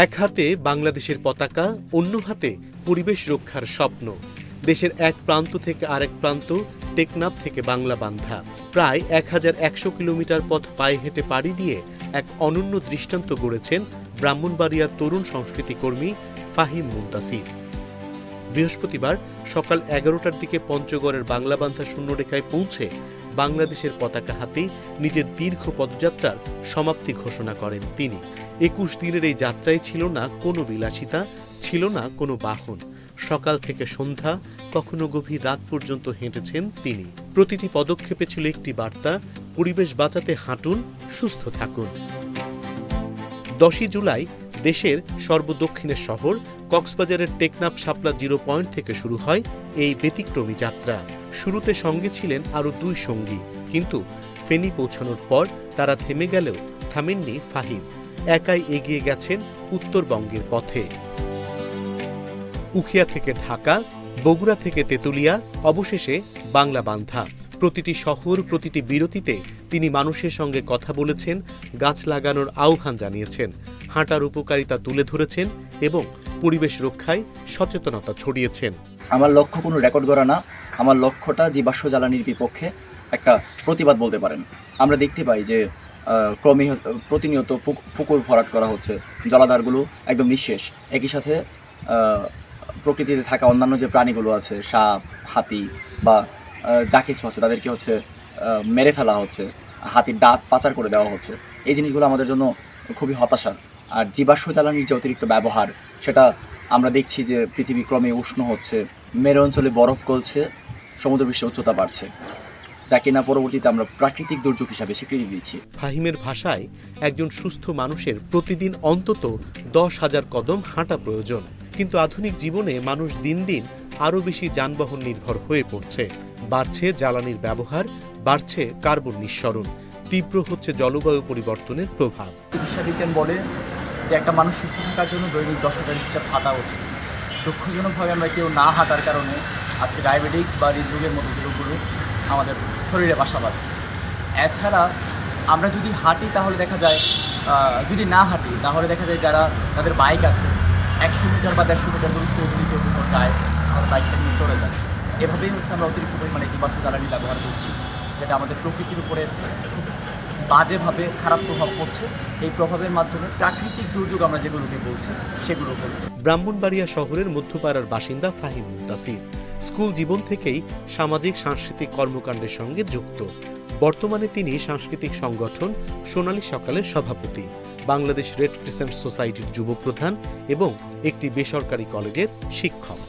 এক হাতে বাংলাদেশের পতাকা, অন্য হাতে পরিবেশ রক্ষার স্বপ্ন। দেশের এক প্রান্ত থেকে আরেক প্রান্ত, টেকনাফ থেকে বাংলা বান্ধা। প্রায় 1100 কিলোমিটার পথ পায়ে হেঁটে পাড়ি দিয়ে এক অনন্য দৃষ্টান্ত গড়েছেন ব্রাহ্মণবাড়িয়ার তরুণ সংস্কৃতি কর্মী ফাহিম মুনতাসির। বৃহস্পতিবার সকাল 11টার দিকে পঞ্চগড়ের বাংলাবান্ধা শূন্যরেখায় পৌঁছে বাংলাদেশের পতাকা হাতে নিজের দীর্ঘ পদযাত্রার সমাপ্তি ঘোষণা করেন তিনি। 21 দিনের এই যাত্রায় ছিল না কোনো বিলাসিতা, ছিল না কোনো বাহন। সকাল থেকে সন্ধ্যা, কখনো গভীর রাত পর্যন্ত হেঁটেছেন তিনি। প্রতিটি পদক্ষেপে ছিল একটি বার্তা, পরিবেশ বাঁচাতে হাঁটুন, সুস্থ থাকুন। 10ই জুলাই দেশের সর্বদক্ষিণের শহর কক্সবাজারের টেকনাফ শাপলা জিরো পয়েন্ট থেকে শুরু হয় এই ব্যতিক্রমী যাত্রা। শুরুতে সঙ্গে ছিলেন আরও 2 সঙ্গী, কিন্তু ফেনী পৌঁছানোর পর তারা থেমে গেলেও থামেননি ফাহিম। একাই এগিয়ে গেছেন উত্তরবঙ্গের পথে। উখিয়া থেকে ঢাকা, বগুড়া থেকে তেঁতুলিয়া, অবশেষে বাংলা বান্ধা। প্রতিটি শহর, প্রতিটি বিরতিতে তিনি মানুষের সঙ্গে কথা বলেছেন, গাছ লাগানোর আহ্বান জানিয়েছেন, হাঁটার উপকারিতা তুলে ধরেছেন এবং পরিবেশ রক্ষায় সচেতনতা ছড়িয়েছেন। আমার লক্ষ্য কোনো রেকর্ড করা না, আমার লক্ষ্যটা জীবাশ্ম জ্বালানির বিপক্ষে একটা প্রতিবাদ বলতে পারেন। আমরা দেখতে পাই যে ক্রমে প্রতিনিয়ত পুকুর ভরাট করা হচ্ছে, জলাধারগুলো একদম নিঃশেষ। একই সাথে প্রকৃতিতে থাকা অন্যান্য যে প্রাণীগুলো আছে, সাপ, হাতি বা যা কিছু আছে, তাদেরকে মেরে ফেলা হচ্ছে, হাতির দাঁত পাচার করে দেওয়া হচ্ছে। এই জিনিসগুলো আমাদের জন্য খুবই হতাশার। আর জীবাশ্ম জ্বালানির যে অতিরিক্ত ব্যবহার, সেটা আমরা দেখছি যে পৃথিবী ক্রমে উষ্ণ হচ্ছে, মেরু অঞ্চলে বরফ গলছে, সমুদ্রপৃষ্ঠের উচ্চতা বাড়ছে, যা কিনা পরবর্তীতে আমরা প্রাকৃতিক দুর্যোগ হিসাবে স্বীকৃতি দিচ্ছি। ফাহিমের ভাষায়, একজন সুস্থ মানুষের প্রতিদিন অন্তত 10,000 কদম হাঁটা প্রয়োজন। কিন্তু আধুনিক জীবনে মানুষ দিন দিন আরও বেশি যানবাহন নির্ভর হয়ে পড়ছে। বাড়ছে জ্বালানির ব্যবহার, বাড়ছে কার্বন নিঃসরণ, তীব্র হচ্ছে জলবায়ু পরিবর্তনের প্রভাব। চিকিৎসা বিজ্ঞান বলে যে একটা মানুষ সুস্থ থাকার জন্য দৈনিক 10,000 স্টেপ হাঁটা উচিত। দুঃখজনকভাবে আমরা কেউ না হাঁটার কারণে আজকে ডায়াবেটিস বা হৃদরোগের মতো রোগগুলো আমাদের শরীরে বাসা বাঁধছে। এছাড়া আমরা যদি হাঁটি তাহলে দেখা যায়, যদি না হাঁটি তাহলে দেখা যায় যারা তাদের বাইক আছে 100 মিটার বা 150 মিটার দূরত্ব যদি কেউ কোথাও যায়, আমাদের বাইকটা নিয়ে চলে যায়। এভাবেই আমরা অতিরিক্ত পরিমাণে জীবাশ্ম জ্বালানি ব্যবহার করছি, যেটা আমাদের প্রকৃতির উপরে খুব বাজেভাবে খারাপ প্রভাব পড়ছে। এই প্রভাবের মাধ্যমে প্রাকৃতিক দুর্যোগ আমরা যেগুলোকে বলছি সেগুলো হচ্ছে। ব্রাহ্মণবাড়িয়া শহরের মধ্যপাড়ার বাসিন্দা ফাহিম মুনতাসির স্কুল জীবন থেকেই সামাজিক সাংস্কৃতিক কর্মকাণ্ডের সঙ্গে যুক্ত। বর্তমানে তিনি সাংস্কৃতিক সংগঠন সোনালী সকালের সভাপতি, বাংলাদেশ রেড ক্রিসেন্ট সোসাইটির যুব প্রধান এবং একটি বেসরকারি কলেজের শিক্ষক।